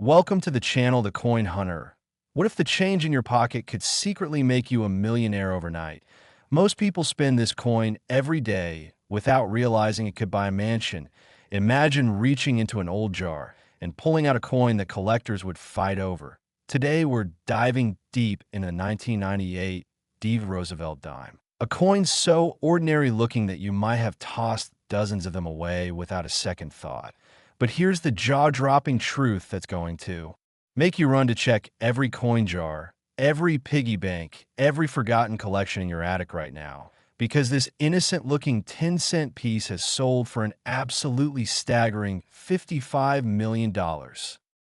Welcome to the channel The Coin Hunter. What if the change in your pocket could secretly make you a millionaire overnight? Most people spend this coin every day without realizing it could buy a mansion. Imagine reaching into an old jar and pulling out a coin that collectors would fight over. Today, we're diving deep in a 1998 Roosevelt Dime. A coin so ordinary looking that you might have tossed dozens of them away without a second thought. But here's the jaw-dropping truth that's going to make you run to check every coin jar, every piggy bank, every forgotten collection in your attic right now. Because this innocent-looking 10-cent piece has sold for an absolutely staggering $55 million.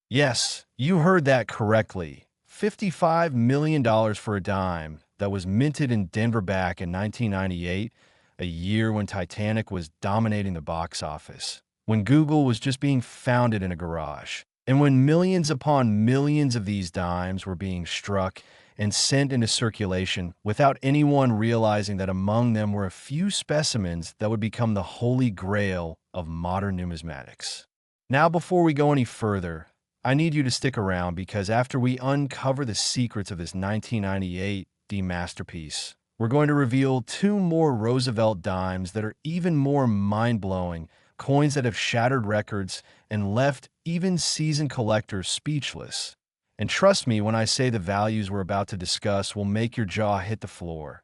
Yes, you heard that correctly. $55 million for a dime that was minted in Denver back in 1998, a year when Titanic was dominating the box office, when Google was just being founded in a garage, and when millions upon millions of these dimes were being struck and sent into circulation without anyone realizing that among them were a few specimens that would become the holy grail of modern numismatics. Now, before we go any further, I need you to stick around because after we uncover the secrets of this 1998 D masterpiece, we're going to reveal two more Roosevelt dimes that are even more mind-blowing, coins that have shattered records and left even seasoned collectors speechless. And trust me when I say the values we're about to discuss will make your jaw hit the floor.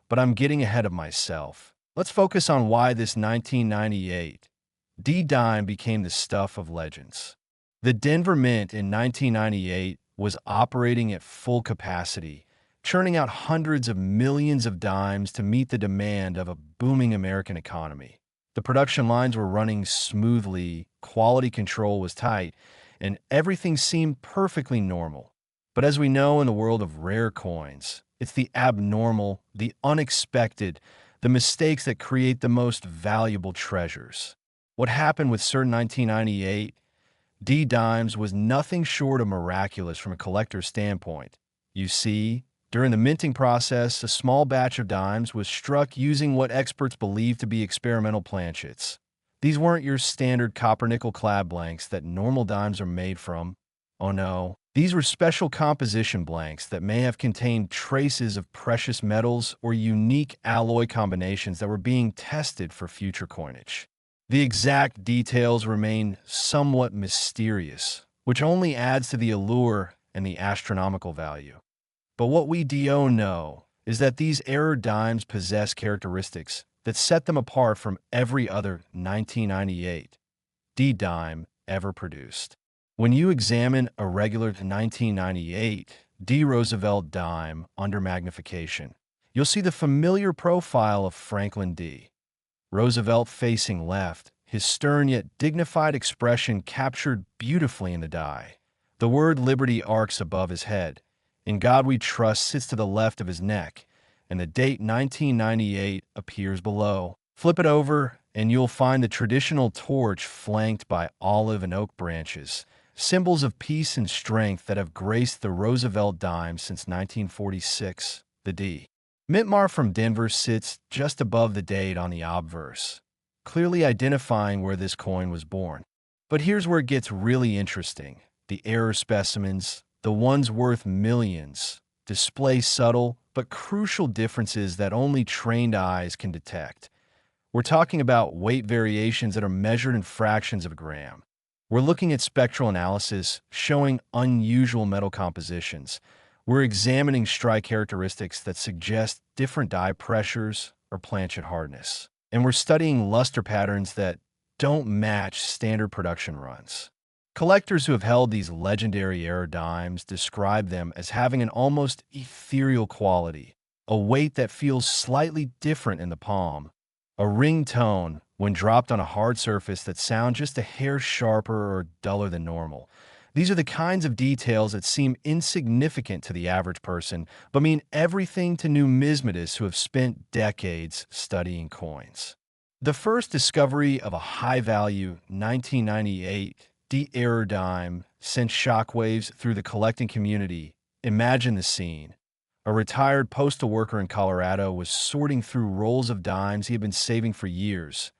But I'm getting ahead of myself. Let's focus on why this 1998 D dime became the stuff of legends. The Denver Mint in 1998 was operating at full capacity, churning out hundreds of millions of dimes to meet the demand of a booming American economy. The production lines were running smoothly, quality control was tight, and everything seemed perfectly normal. But as we know in the world of rare coins, it's the abnormal, the unexpected, the mistakes that create the most valuable treasures. What happened with certain 1998 D dimes was nothing short of miraculous from a collector's standpoint. You see, during the minting process, a small batch of dimes was struck using what experts believe to be experimental planchets. These weren't your standard copper-nickel clad blanks that normal dimes are made from. Oh no, these were special composition blanks that may have contained traces of precious metals or unique alloy combinations that were being tested for future coinage. The exact details remain somewhat mysterious, which only adds to the allure and the astronomical value. But what we do know is that these error dimes possess characteristics that set them apart from every other 1998 D dime ever produced. When you examine a regular 1998 D Roosevelt dime under magnification, you'll see the familiar profile of Franklin D. Roosevelt facing left, his stern yet dignified expression captured beautifully in the die. The word liberty arcs above his head. In God We Trust sits to the left of his neck, and the date 1998 appears below. Flip it over, and you'll find the traditional torch flanked by olive and oak branches, symbols of peace and strength that have graced the Roosevelt dime since 1946. The D. Mintmar from Denver sits just above the date on the obverse, clearly identifying where this coin was born. But here's where it gets really interesting. The error specimens, the ones worth millions, display subtle but crucial differences that only trained eyes can detect. We're talking about weight variations that are measured in fractions of a gram. We're looking at spectral analysis showing unusual metal compositions. We're examining strike characteristics that suggest different die pressures or planchet hardness. And we're studying luster patterns that don't match standard production runs. Collectors who have held these legendary error dimes describe them as having an almost ethereal quality, a weight that feels slightly different in the palm, a ring tone when dropped on a hard surface that sound just a hair sharper or duller than normal. These are the kinds of details that seem insignificant to the average person, but mean everything to numismatists who have spent decades studying coins. The first discovery of a high-value 1998 D error dime sent shockwaves through the collecting community. Imagine the scene. A retired postal worker in Colorado was sorting through rolls of dimes he had been saving for years.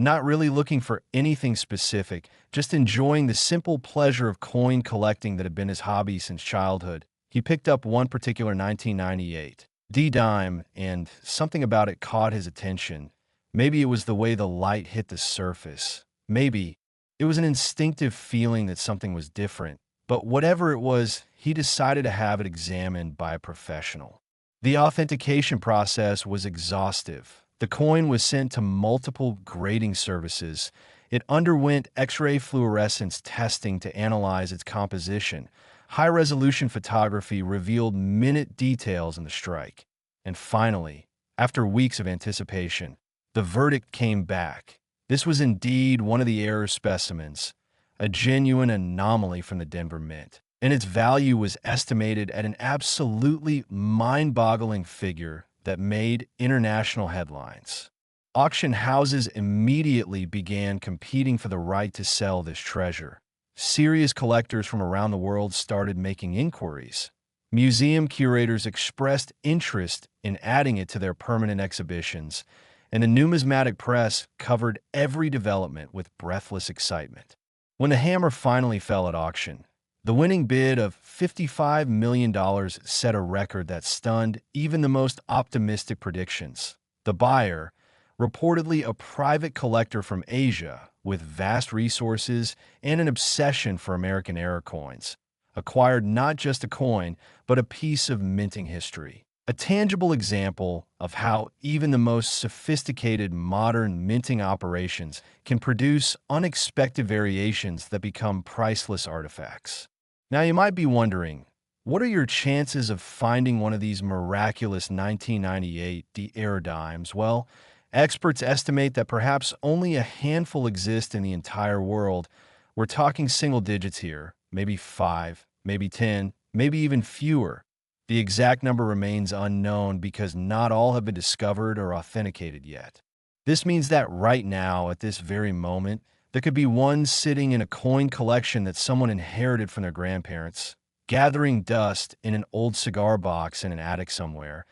Not really looking for anything specific, just enjoying the simple pleasure of coin collecting that had been his hobby since childhood. He picked up one particular 1998 D-Dime, and something about it caught his attention. Maybe it was the way the light hit the surface. Maybe it was an instinctive feeling that something was different. But whatever it was, he decided to have it examined by a professional. The authentication process was exhaustive. The coin was sent to multiple grading services. It underwent X-ray fluorescence testing to analyze its composition. High-resolution photography revealed minute details in the strike. And finally, after weeks of anticipation, the verdict came back. This was indeed one of the error specimens, a genuine anomaly from the Denver Mint, and its value was estimated at an absolutely mind-boggling figure that made international headlines. Auction houses immediately began competing for the right to sell this treasure. Serious collectors from around the world started making inquiries. Museum curators expressed interest in adding it to their permanent exhibitions, and the numismatic press covered every development with breathless excitement. When the hammer finally fell at auction, the winning bid of $55 million set a record that stunned even the most optimistic predictions. The buyer, reportedly a private collector from Asia with vast resources and an obsession for American era coins, acquired not just a coin, but a piece of minting history. A tangible example of how even the most sophisticated modern minting operations can produce unexpected variations that become priceless artifacts. Now you might be wondering, what are your chances of finding one of these miraculous 1998 era dimes? Well, experts estimate that perhaps only a handful exist in the entire world. We're talking single digits here, maybe 5, maybe 10, maybe even fewer. The exact number remains unknown because not all have been discovered or authenticated yet. This means that right now, at this very moment, there could be one sitting in a coin collection that someone inherited from their grandparents, gathering dust in an old cigar box in an attic somewhere.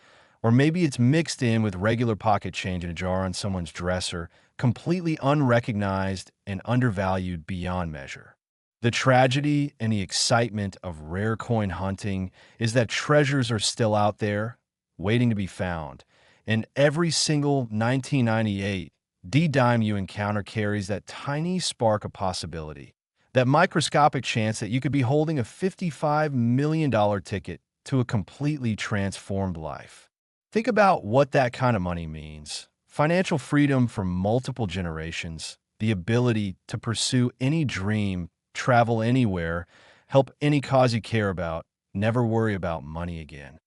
Or maybe it's mixed in with regular pocket change in a jar on someone's dresser, completely unrecognized and undervalued beyond measure. The tragedy and the excitement of rare coin hunting is that treasures are still out there, waiting to be found, and every single 1998 D-Dime you encounter carries that tiny spark of possibility, that microscopic chance that you could be holding a $55 million ticket to a completely transformed life. Think about what that kind of money means. Financial freedom for multiple generations, the ability to pursue any dream, travel anywhere, help any cause you care about, never worry about money again.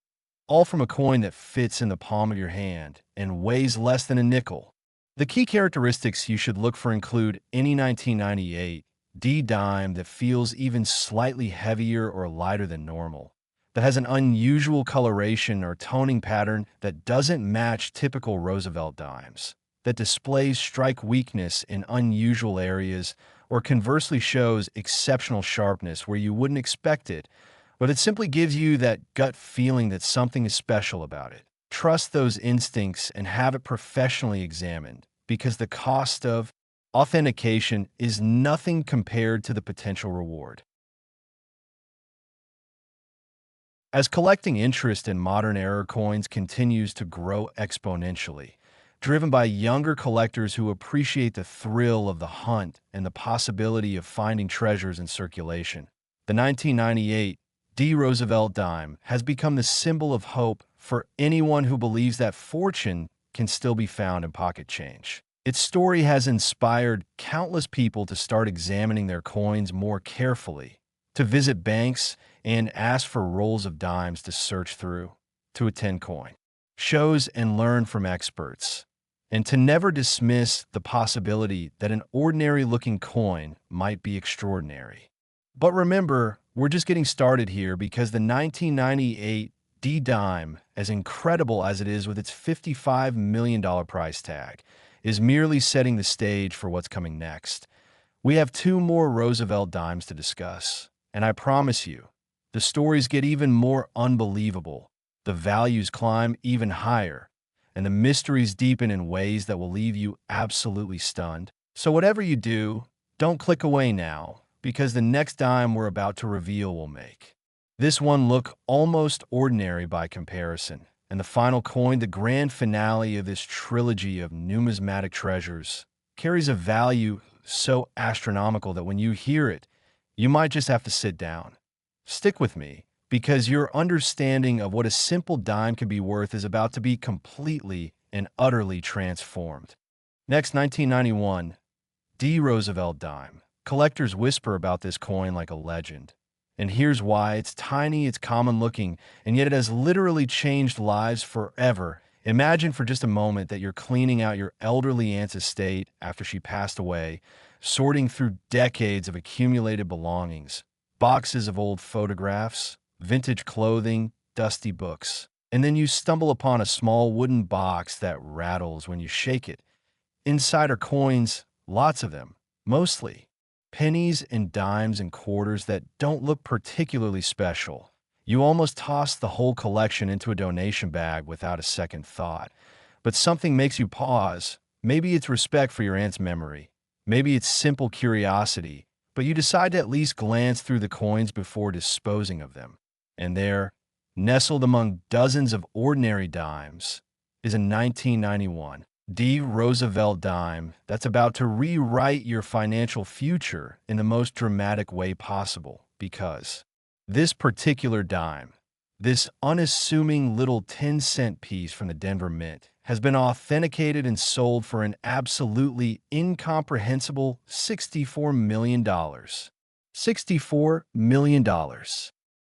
All from a coin that fits in the palm of your hand and weighs less than a nickel. The key characteristics you should look for include any 1998 D-Dime that feels even slightly heavier or lighter than normal, that has an unusual coloration or toning pattern that doesn't match typical Roosevelt dimes, that displays strike weakness in unusual areas, or conversely shows exceptional sharpness where you wouldn't expect it, but it simply gives you that gut feeling that something is special about it. Trust those instincts and have it professionally examined, because the cost of authentication is nothing compared to the potential reward. As collecting interest in modern era coins continues to grow exponentially, driven by younger collectors who appreciate the thrill of the hunt and the possibility of finding treasures in circulation, the 1998 Roosevelt Dime has become the symbol of hope for anyone who believes that fortune can still be found in pocket change. Its story has inspired countless people to start examining their coins more carefully, to visit banks and ask for rolls of dimes to search through, to attend coin shows and learn from experts, and to never dismiss the possibility that an ordinary-looking coin might be extraordinary. But remember, we're just getting started here, because the 1998 D-Dime, as incredible as it is with its $55 million price tag, is merely setting the stage for what's coming next. We have 2 more Roosevelt Dimes to discuss, and I promise you, the stories get even more unbelievable, the values climb even higher, and the mysteries deepen in ways that will leave you absolutely stunned. So whatever you do, don't click away now, because the next dime we're about to reveal will make this one look almost ordinary by comparison. And the final coin, the grand finale of this trilogy of numismatic treasures, carries a value so astronomical that when you hear it, you might just have to sit down. Stick with me, because your understanding of what a simple dime can be worth is about to be completely and utterly transformed. Next, 1991, D. Roosevelt Dime. Collectors whisper about this coin like a legend. And here's why. It's tiny, it's common looking, and yet it has literally changed lives forever. Imagine for just a moment that you're cleaning out your elderly aunt's estate after she passed away, sorting through decades of accumulated belongings, boxes of old photographs, vintage clothing, dusty books. And then you stumble upon a small wooden box that rattles when you shake it. Inside are coins, lots of them, mostly pennies and dimes and quarters that don't look particularly special. You almost toss the whole collection into a donation bag without a second thought. But something makes you pause. Maybe it's respect for your aunt's memory. Maybe it's simple curiosity. But you decide to at least glance through the coins before disposing of them. And there, nestled among dozens of ordinary dimes, is a 1991 D. Roosevelt Dime that's about to rewrite your financial future in the most dramatic way possible, because this particular dime, this unassuming little 10-cent piece from the Denver Mint, has been authenticated and sold for an absolutely incomprehensible $64 million. $64 million.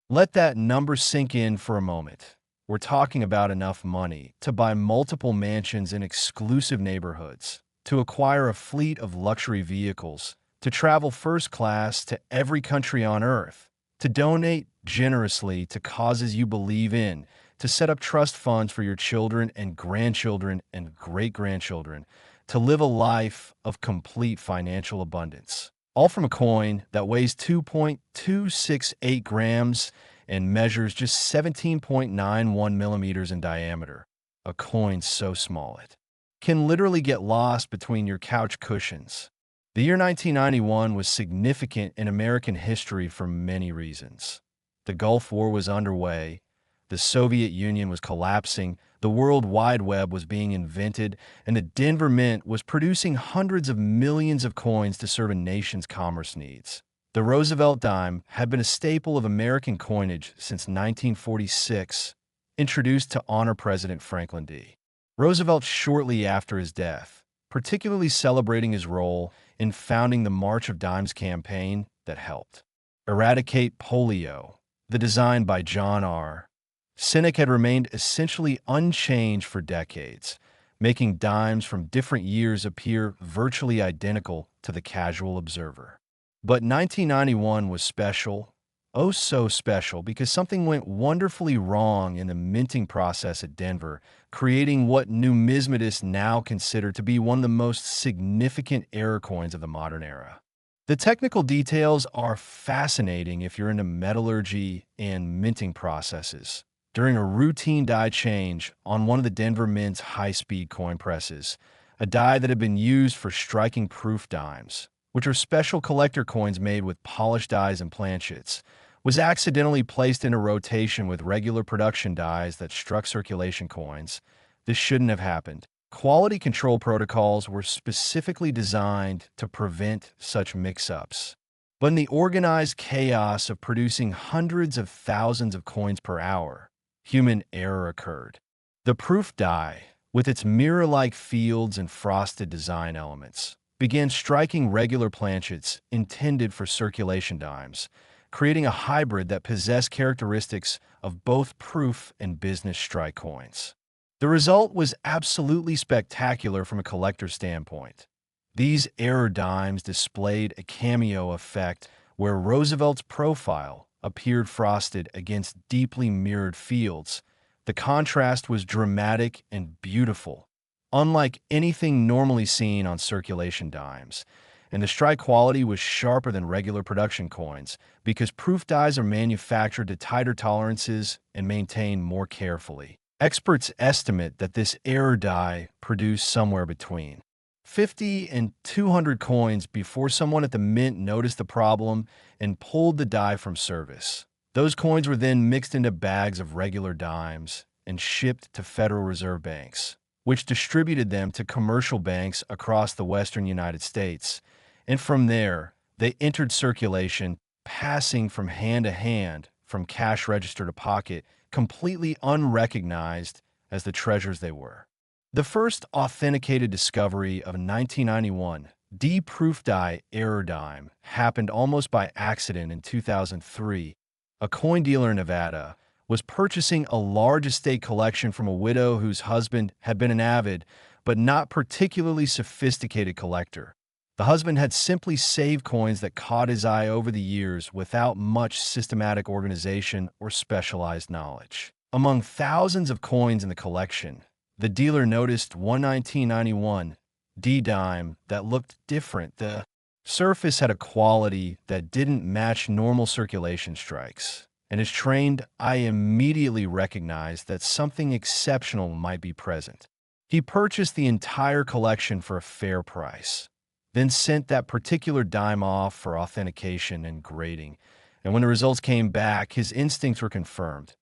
Let that number sink in for a moment. We're talking about enough money to buy multiple mansions in exclusive neighborhoods, to acquire a fleet of luxury vehicles, to travel first class to every country on earth, to donate generously to causes you believe in, to set up trust funds for your children and grandchildren and great-grandchildren, to live a life of complete financial abundance. All from a coin that weighs 2.268 grams and measures just 17.91 millimeters in diameter. A coin so small it can literally get lost between your couch cushions. The year 1991 was significant in American history for many reasons. The Gulf War was underway, the Soviet Union was collapsing, the World Wide Web was being invented, and the Denver Mint was producing hundreds of millions of coins to serve a nation's commerce needs. The Roosevelt Dime had been a staple of American coinage since 1946, introduced to honor President Franklin D. Roosevelt shortly after his death, particularly celebrating his role in founding the March of Dimes campaign that helped eradicate polio. The design by John R. Sinek had remained essentially unchanged for decades, making dimes from different years appear virtually identical to the casual observer. But 1991 was special, oh so special, because something went wonderfully wrong in the minting process at Denver, creating what numismatists now consider to be one of the most significant error coins of the modern era. The technical details are fascinating if you're into metallurgy and minting processes. During a routine die change on one of the Denver Mint's high-speed coin presses, a die that had been used for striking proof dimes, which are special collector coins made with polished dies and planchets, was accidentally placed into rotation with regular production dies that struck circulation coins. This shouldn't have happened. Quality control protocols were specifically designed to prevent such mix-ups. But in the organized chaos of producing hundreds of thousands of coins per hour, human error occurred. The proof die, with its mirror-like fields and frosted design elements, began striking regular planchets intended for circulation dimes, creating a hybrid that possessed characteristics of both proof and business strike coins. The result was absolutely spectacular from a collector's standpoint. These error dimes displayed a cameo effect where Roosevelt's profile appeared frosted against deeply mirrored fields. The contrast was dramatic and beautiful, unlike anything normally seen on circulation dimes, and the strike quality was sharper than regular production coins because proof dies are manufactured to tighter tolerances and maintained more carefully. Experts estimate that this error die produced somewhere between 50 and 200 coins before someone at the mint noticed the problem and pulled the die from service. Those coins were then mixed into bags of regular dimes and shipped to Federal Reserve banks, which distributed them to commercial banks across the western United States. And from there, they entered circulation, passing from hand to hand, from cash register to pocket, completely unrecognized as the treasures they were. The first authenticated discovery of a 1991 D-proof die error dime happened almost by accident in 2003. A coin dealer in Nevada was purchasing a large estate collection from a widow whose husband had been an avid but not particularly sophisticated collector. The husband had simply saved coins that caught his eye over the years without much systematic organization or specialized knowledge. Among thousands of coins in the collection, the dealer noticed one 1991 D-dime that looked different. The surface had a quality that didn't match normal circulation strikes, and his trained eye immediately recognized that something exceptional might be present. He purchased the entire collection for a fair price, then sent that particular dime off for authentication and grading, and when the results came back, his instincts were confirmed.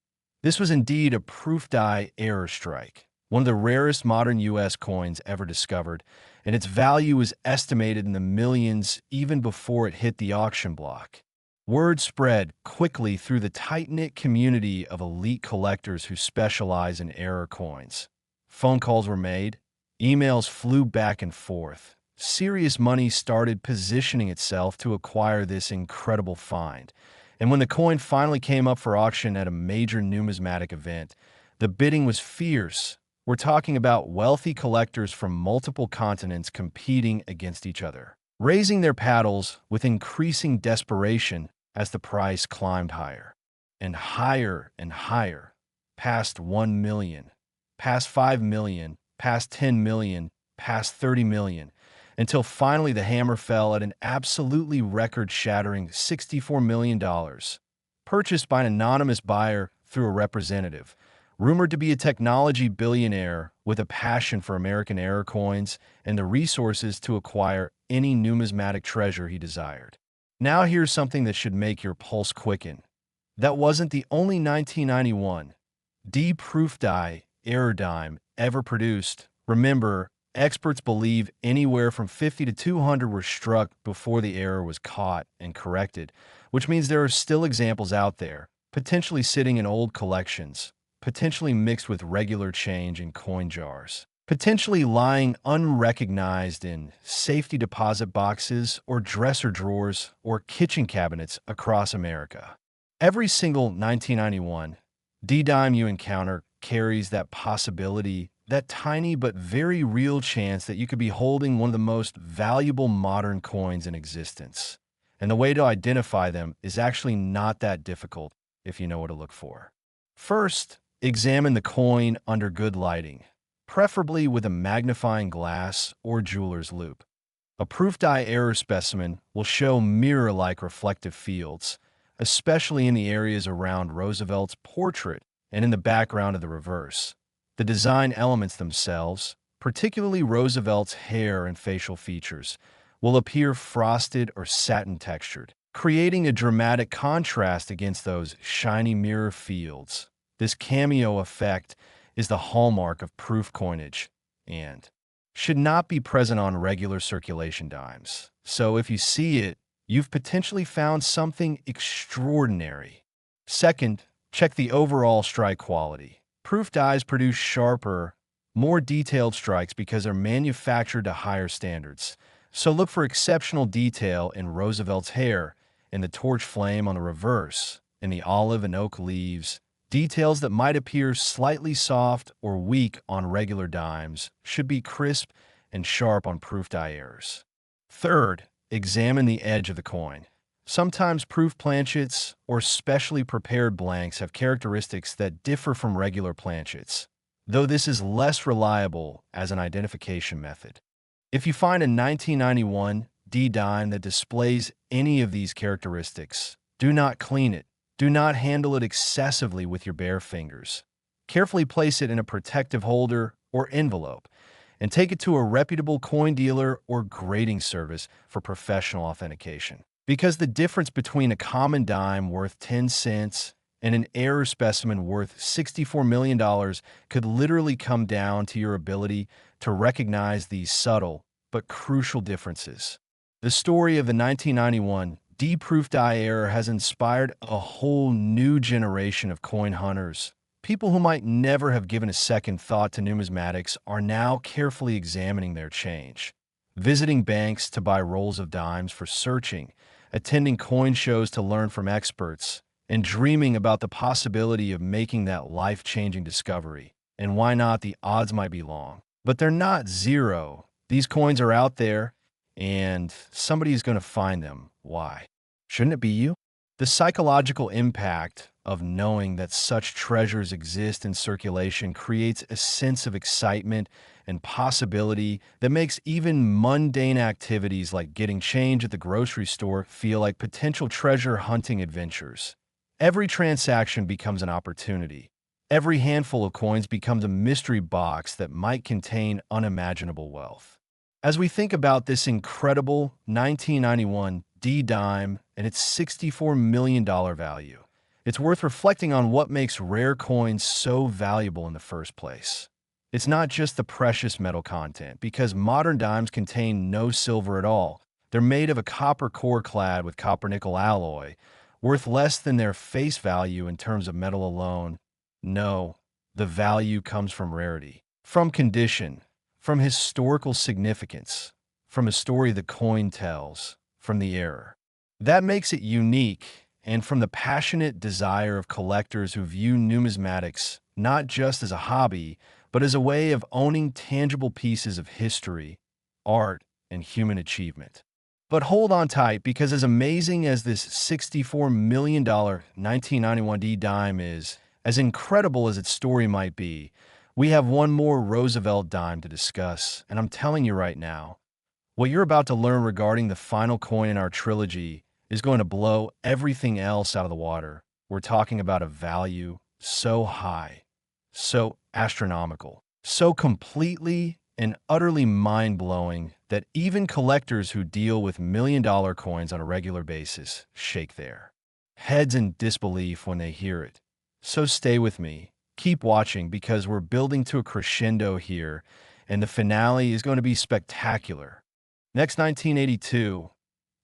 This was indeed a proof die error strike, one of the rarest modern U.S. coins ever discovered, and its value was estimated in the millions even before it hit the auction block. Word spread quickly through the tight-knit community of elite collectors who specialize in error coins. Phone calls were made, emails flew back and forth. Serious money started positioning itself to acquire this incredible find. And when the coin finally came up for auction at a major numismatic event, the bidding was fierce. We're talking about wealthy collectors from multiple continents competing against each other, raising their paddles with increasing desperation as the price climbed higher and higher, past 1 million, past 5 million, past 10 million, past 30 million, until finally the hammer fell at an absolutely record-shattering $64 million, purchased by an anonymous buyer through a representative, rumored to be a technology billionaire with a passion for American error coins and the resources to acquire any numismatic treasure he desired. Now here's something that should make your pulse quicken. That wasn't the only 1991 D-proof die error dime ever produced. Remember, experts believe anywhere from 50 to 200 were struck before the error was caught and corrected, which means there are still examples out there, potentially sitting in old collections, potentially mixed with regular change in coin jars, potentially lying unrecognized in safety deposit boxes or dresser drawers or kitchen cabinets across America. Every single 1991 D-dime you encounter carries that possibility, that tiny but very real chance that you could be holding one of the most valuable modern coins in existence. And the way to identify them is actually not that difficult if you know what to look for. First, examine the coin under good lighting, preferably with a magnifying glass or jeweler's loupe. A proof die error specimen will show mirror-like reflective fields, especially in the areas around Roosevelt's portrait and in the background of the reverse. The design elements themselves, particularly Roosevelt's hair and facial features, will appear frosted or satin textured, creating a dramatic contrast against those shiny mirror fields. This cameo effect is the hallmark of proof coinage and should not be present on regular circulation dimes. So if you see it, you've potentially found something extraordinary. Second, check the overall strike quality. Proof dies produce sharper, more detailed strikes because they're manufactured to higher standards. So look for exceptional detail in Roosevelt's hair, in the torch flame on the reverse, in the olive and oak leaves. Details that might appear slightly soft or weak on regular dimes should be crisp and sharp on proof die errors. Third, examine the edge of the coin. Sometimes proof planchets or specially prepared blanks have characteristics that differ from regular planchets, though this is less reliable as an identification method. If you find a 1991 D-dime that displays any of these characteristics, do not clean it. Do not handle it excessively with your bare fingers. Carefully place it in a protective holder or envelope, and take it to a reputable coin dealer or grading service for professional authentication. Because the difference between a common dime worth 10 cents and an error specimen worth $64 million could literally come down to your ability to recognize these subtle but crucial differences. The story of the 1991 D-proof die error has inspired a whole new generation of coin hunters. People who might never have given a second thought to numismatics are now carefully examining their change, visiting banks to buy rolls of dimes for searching, attending coin shows to learn from experts, and dreaming about the possibility of making that life-changing discovery. And why not? The odds might be long, but they're not zero. These coins are out there, and somebody's going to find them. Why? Shouldn't it be you? The psychological impact of knowing that such treasures exist in circulation creates a sense of excitement and possibility that makes even mundane activities like getting change at the grocery store feel like potential treasure hunting adventures. Every transaction becomes an opportunity. Every handful of coins becomes a mystery box that might contain unimaginable wealth. As we think about this incredible 1991 D-Dime and its $64 million value, it's worth reflecting on what makes rare coins so valuable in the first place. It's not just the precious metal content, because modern dimes contain no silver at all. They're made of a copper core clad with copper-nickel alloy, worth less than their face value in terms of metal alone. No, the value comes from rarity, from condition, from historical significance, from a story the coin tells, from the error. That makes it unique, and from the passionate desire of collectors who view numismatics not just as a hobby, but as a way of owning tangible pieces of history, art, and human achievement. But hold on tight, because as amazing as this $64 million 1991 D-Dime is, as incredible as its story might be, we have one more Roosevelt Dime to discuss, and I'm telling you right now, what you're about to learn regarding the final coin in our trilogy is going to blow everything else out of the water. We're talking about a value so high, so astronomical, so completely and utterly mind-blowing that even collectors who deal with million-dollar coins on a regular basis shake their heads in disbelief when they hear it. So stay with me. Keep watching, because we're building to a crescendo here, and the finale is going to be spectacular. Next, 1982,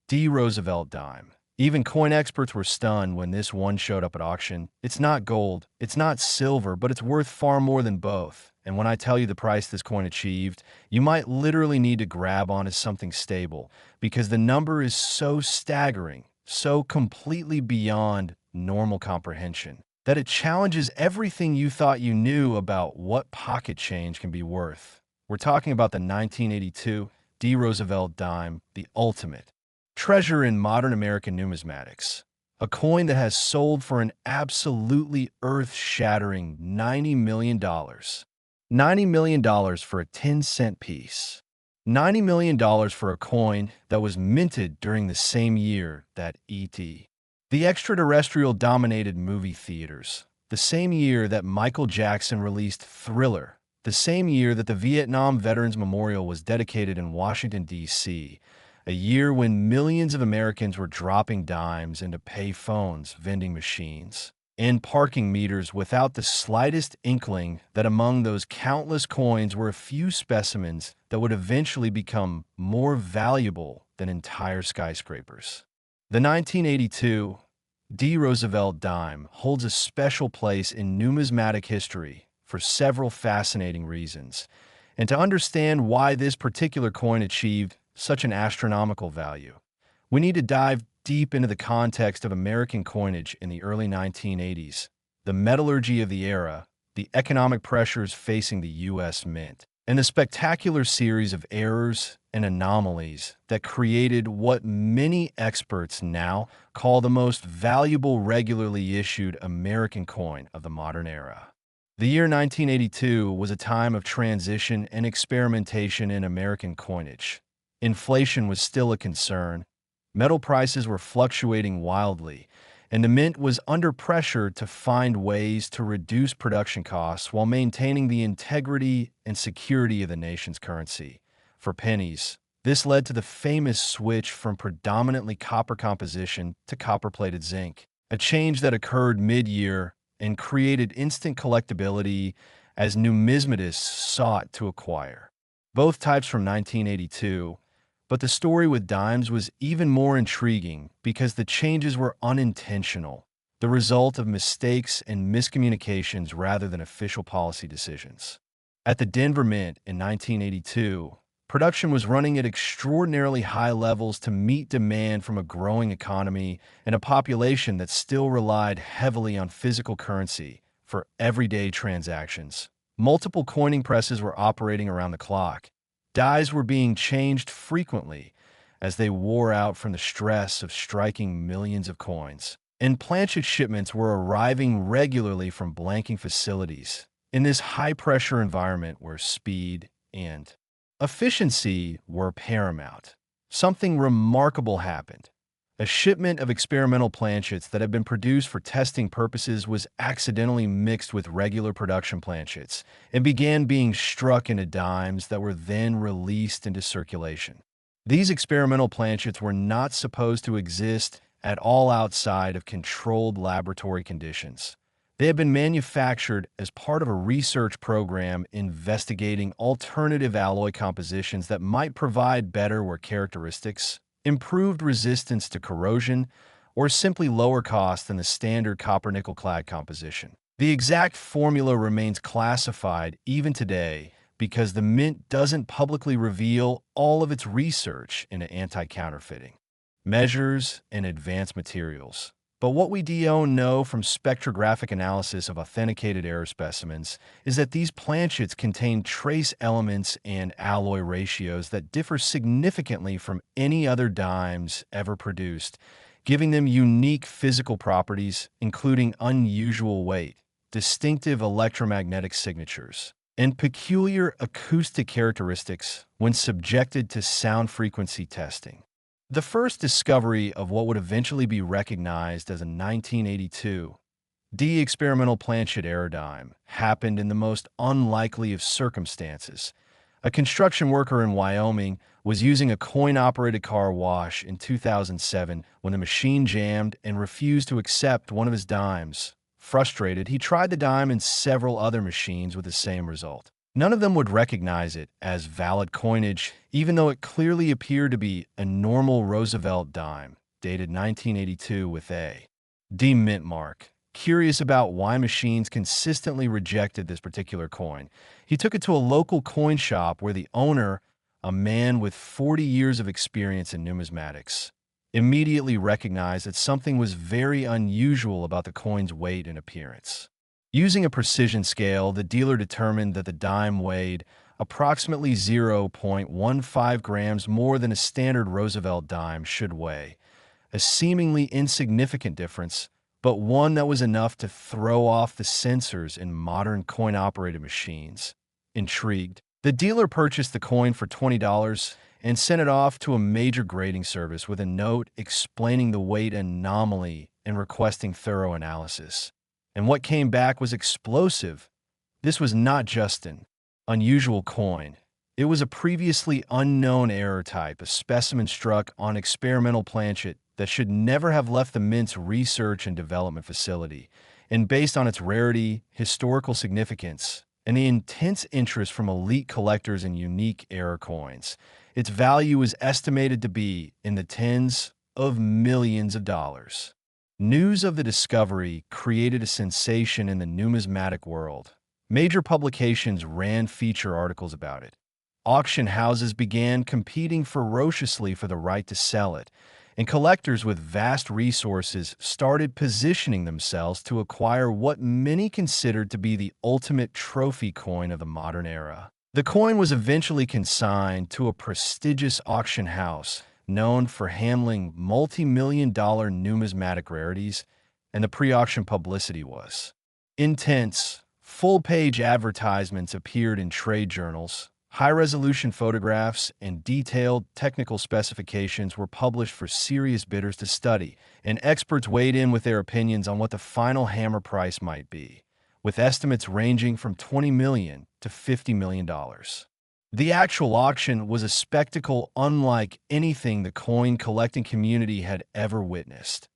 D. Roosevelt Dime. Even coin experts were stunned when this one showed up at auction. It's not gold, it's not silver, but it's worth far more than both. And when I tell you the price this coin achieved, you might literally need to grab onto something stable, because the number is so staggering, so completely beyond normal comprehension, that it challenges everything you thought you knew about what pocket change can be worth. We're talking about the 1982 D. Roosevelt Dime, the ultimate treasure in modern American numismatics. A coin that has sold for an absolutely earth-shattering $90 million. $90 million for a 10-cent piece. $90 million for a coin that was minted during the same year that E.T. the extraterrestrial dominated movie theaters, the same year that Michael Jackson released Thriller, the same year that the Vietnam Veterans Memorial was dedicated in Washington, D.C., a year when millions of Americans were dropping dimes into pay phones, vending machines, and parking meters without the slightest inkling that among those countless coins were a few specimens that would eventually become more valuable than entire skyscrapers. The 1982 D. Roosevelt Dime holds a special place in numismatic history for several fascinating reasons, and to understand why this particular coin achieved such an astronomical value, we need to dive deep into the context of American coinage in the early 1980s, the metallurgy of the era, the economic pressures facing the U.S. Mint, and the spectacular series of errors and anomalies that created what many experts now call the most valuable regularly issued American coin of the modern era. The year 1982 was a time of transition and experimentation in American coinage. Inflation was still a concern, metal prices were fluctuating wildly, and the mint was under pressure to find ways to reduce production costs while maintaining the integrity and security of the nation's currency. For pennies, this led to the famous switch from predominantly copper composition to copper-plated zinc, a change that occurred mid-year and created instant collectability as numismatists sought to acquire. Both types from 1982, but the story with dimes was even more intriguing because the changes were unintentional, the result of mistakes and miscommunications rather than official policy decisions. At the Denver Mint in 1982, production was running at extraordinarily high levels to meet demand from a growing economy and a population that still relied heavily on physical currency for everyday transactions. Multiple coining presses were operating around the clock. Dies were being changed frequently as they wore out from the stress of striking millions of coins, and planchet shipments were arriving regularly from blanking facilities. In this high-pressure environment where speed and efficiency were paramount, something remarkable happened. A shipment of experimental planchets that had been produced for testing purposes was accidentally mixed with regular production planchets and began being struck into dimes that were then released into circulation. These experimental planchets were not supposed to exist at all outside of controlled laboratory conditions. They had been manufactured as part of a research program investigating alternative alloy compositions that might provide better wear characteristics, improved resistance to corrosion, or simply lower cost than the standard copper-nickel clad composition. The exact formula remains classified even today because the Mint doesn't publicly reveal all of its research into anti-counterfeiting measures and advanced materials. But what we do know from spectrographic analysis of authenticated error specimens is that these planchets contain trace elements and alloy ratios that differ significantly from any other dimes ever produced, giving them unique physical properties, including unusual weight, distinctive electromagnetic signatures, and peculiar acoustic characteristics when subjected to sound frequency testing. The first discovery of what would eventually be recognized as a 1982 D experimental planchet error dime happened in the most unlikely of circumstances. A construction worker in Wyoming was using a coin-operated car wash in 2007 when the machine jammed and refused to accept one of his dimes. Frustrated, he tried the dime in several other machines with the same result. None of them would recognize it as valid coinage, even though it clearly appeared to be a normal Roosevelt dime, dated 1982 with a D mint mark. Curious about why machines consistently rejected this particular coin, he took it to a local coin shop where the owner, a man with 40 years of experience in numismatics, immediately recognized that something was very unusual about the coin's weight and appearance. Using a precision scale, the dealer determined that the dime weighed approximately 0.15 grams more than a standard Roosevelt dime should weigh, a seemingly insignificant difference, but one that was enough to throw off the sensors in modern coin-operated machines. Intrigued, the dealer purchased the coin for $20 and sent it off to a major grading service with a note explaining the weight anomaly and requesting thorough analysis. And what came back was explosive. This was not just an unusual coin. It was a previously unknown error type, a specimen struck on experimental planchet that should never have left the Mint's research and development facility. And based on its rarity, historical significance, and the intense interest from elite collectors in unique error coins, its value is estimated to be in the tens of millions of dollars. News of the discovery created a sensation in the numismatic world. Major publications ran feature articles about it. Auction houses began competing ferociously for the right to sell it, and collectors with vast resources started positioning themselves to acquire what many considered to be the ultimate trophy coin of the modern era. The coin was eventually consigned to a prestigious auction house known for handling multi-million-dollar numismatic rarities, and the pre-auction publicity was intense. Full-page advertisements appeared in trade journals, High-resolution photographs and detailed technical specifications were published for serious bidders to study, and experts weighed in with their opinions on what the final hammer price might be, with estimates ranging from $20 million to $50 million. The actual auction was a spectacle unlike anything the coin collecting community had ever witnessed.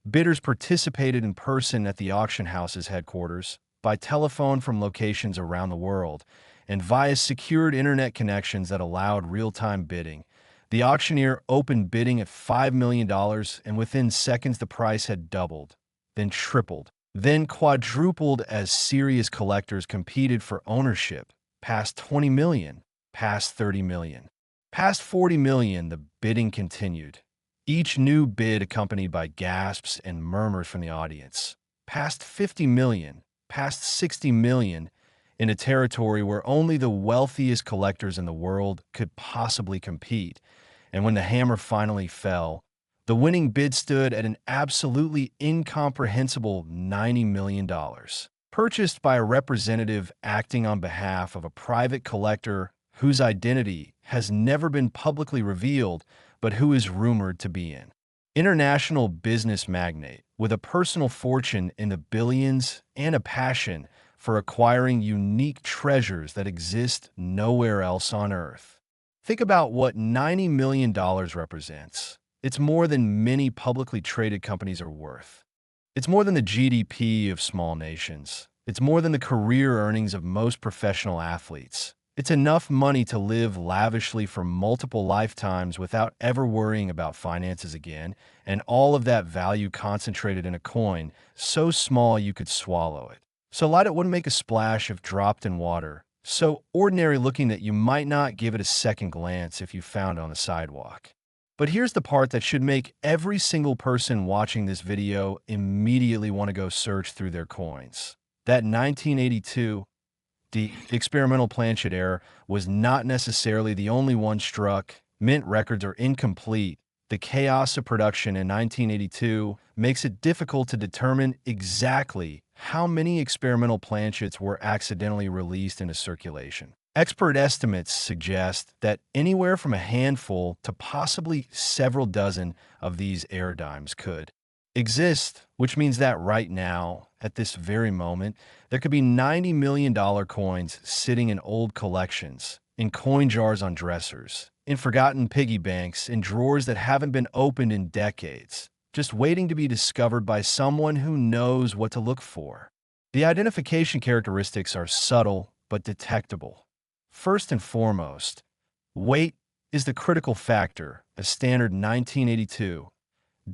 Bidders participated in person at the auction house's headquarters, by telephone from locations around the world, and via secured internet connections that allowed real-time bidding. The auctioneer opened bidding at $5 million, and within seconds the price had doubled, then tripled, then quadrupled as serious collectors competed for ownership, past $20 million, past $30 million. Past $40 million, the bidding continued. Each new bid accompanied by gasps and murmurs from the audience. Past $50 million, past $60 million, in a territory where only the wealthiest collectors in the world could possibly compete. And when the hammer finally fell, the winning bid stood at an absolutely incomprehensible $90 million. Purchased by a representative acting on behalf of a private collector whose identity has never been publicly revealed, but who is rumored to be an international business magnate with a personal fortune in the billions and a passion for acquiring unique treasures that exist nowhere else on Earth. Think about what $90 million represents. It's more than many publicly traded companies are worth. It's more than the GDP of small nations. It's more than the career earnings of most professional athletes. It's enough money to live lavishly for multiple lifetimes without ever worrying about finances again, and all of that value concentrated in a coin so small you could swallow it. So light it wouldn't make a splash if dropped in water, so ordinary looking that you might not give it a second glance if you found it on the sidewalk. But here's the part that should make every single person watching this video immediately want to go search through their coins. That 1982 the experimental planchet error was not necessarily the only one struck. Mint records are incomplete. The chaos of production in 1982 makes it difficult to determine exactly how many experimental planchets were accidentally released into circulation. Expert estimates suggest that anywhere from a handful to possibly several dozen of these air dimes could exist, which means that right now, at this very moment, there could be $90 million coins sitting in old collections, in coin jars on dressers, in forgotten piggy banks, in drawers that haven't been opened in decades, just waiting to be discovered by someone who knows what to look for. The identification characteristics are subtle but detectable. First and foremost, weight is the critical factor. A standard 1982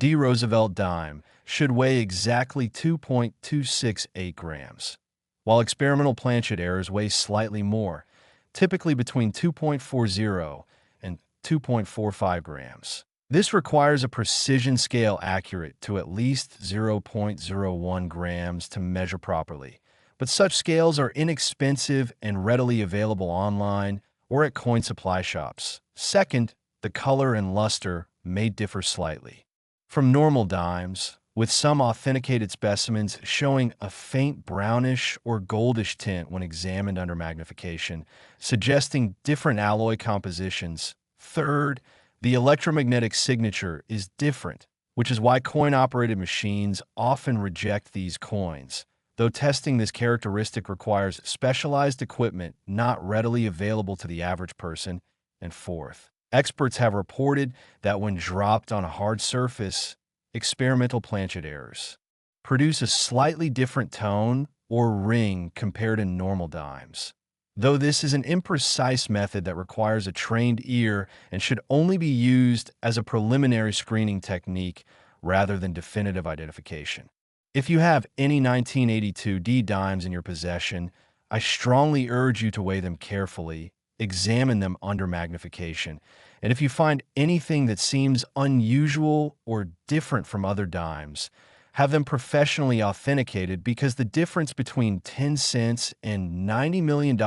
Roosevelt Dime should weigh exactly 2.268 grams, while experimental planchet errors weigh slightly more, typically between 2.40 and 2.45 grams. This requires a precision scale accurate to at least 0.01 grams to measure properly, but such scales are inexpensive and readily available online or at coin supply shops. Second, the color and luster may differ slightly from normal dimes, with some authenticated specimens showing a faint brownish or goldish tint when examined under magnification, suggesting different alloy compositions. Third, the electromagnetic signature is different, which is why coin-operated machines often reject these coins, though testing this characteristic requires specialized equipment not readily available to the average person. And fourth, experts have reported that when dropped on a hard surface, experimental planchet errors produce a slightly different tone or ring compared to normal dimes. Though this is an imprecise method that requires a trained ear and should only be used as a preliminary screening technique rather than definitive identification. If you have any 1982 D dimes in your possession, I strongly urge you to weigh them carefully, examine them under magnification, and if you find anything that seems unusual or different from other dimes, have them professionally authenticated, because the difference between 10 cents and $90 million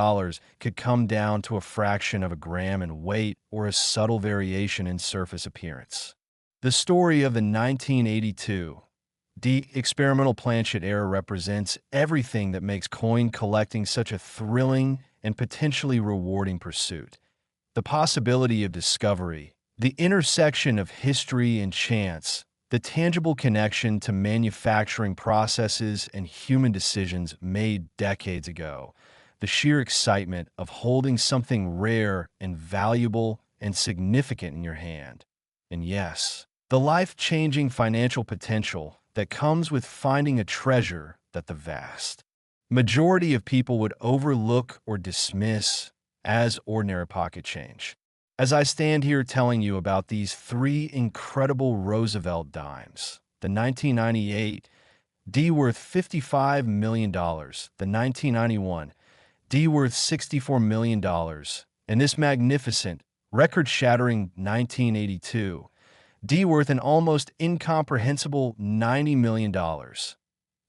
could come down to a fraction of a gram in weight or a subtle variation in surface appearance. The story of the 1982 The experimental planchet error represents everything that makes coin collecting such a thrilling and potentially rewarding pursuit. The possibility of discovery, the intersection of history and chance, the tangible connection to manufacturing processes and human decisions made decades ago, the sheer excitement of holding something rare and valuable and significant in your hand. And yes, the life-changing financial potential that comes with finding a treasure that the vast majority of people would overlook or dismiss as ordinary pocket change. As I stand here telling you about these three incredible Roosevelt dimes, the 1998 D worth $55 million, the 1991 D worth $64 million, and this magnificent, record-shattering 1982 D worth an almost incomprehensible $90 million.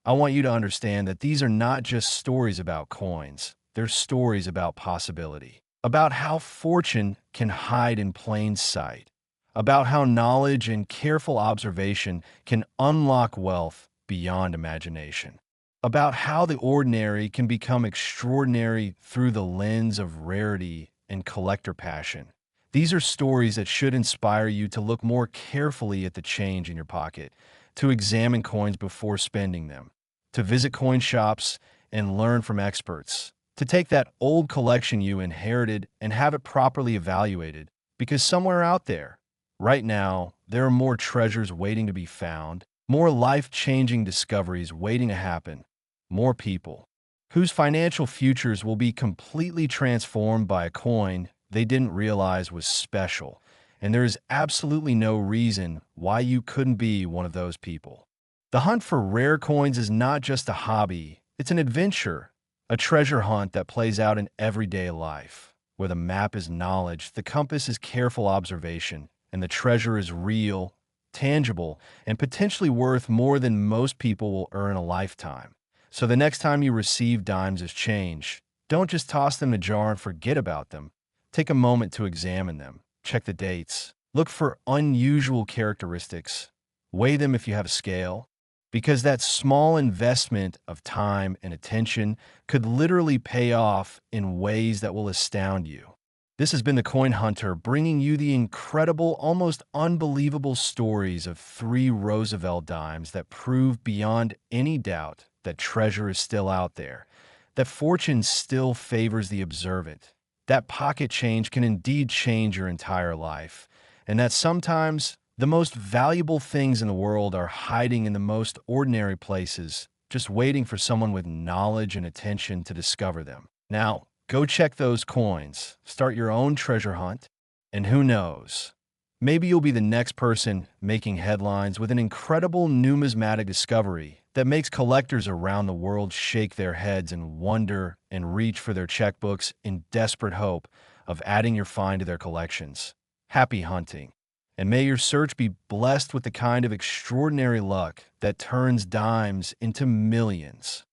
I want you to understand that these are not just stories about coins. They're stories about possibility, about how fortune can hide in plain sight, about how knowledge and careful observation can unlock wealth beyond imagination, about how the ordinary can become extraordinary through the lens of rarity and collector passion. These are stories that should inspire you to look more carefully at the change in your pocket, to examine coins before spending them, to visit coin shops and learn from experts, to take that old collection you inherited and have it properly evaluated, because somewhere out there, right now, there are more treasures waiting to be found, more life-changing discoveries waiting to happen, more people whose financial futures will be completely transformed by a coin they didn't realize was special, and there is absolutely no reason why you couldn't be one of those people. The hunt for rare coins is not just a hobby, it's an adventure, a treasure hunt that plays out in everyday life, where the map is knowledge, the compass is careful observation, and the treasure is real, tangible, and potentially worth more than most people will earn a lifetime. So the next time you receive dimes as change, don't just toss them in a jar and forget about them. Take a moment to examine them, check the dates, look for unusual characteristics, weigh them if you have a scale, because that small investment of time and attention could literally pay off in ways that will astound you. This has been the Coin Hunter, bringing you the incredible, almost unbelievable stories of three Roosevelt dimes that prove beyond any doubt that treasure is still out there, that fortune still favors the observant, that pocket change can indeed change your entire life, and that sometimes the most valuable things in the world are hiding in the most ordinary places, just waiting for someone with knowledge and attention to discover them. Now, go check those coins, start your own treasure hunt, and who knows, maybe you'll be the next person making headlines with an incredible numismatic discovery that makes collectors around the world shake their heads and wonder and reach for their checkbooks in desperate hope of adding your find to their collections. Happy hunting, and may your search be blessed with the kind of extraordinary luck that turns dimes into millions.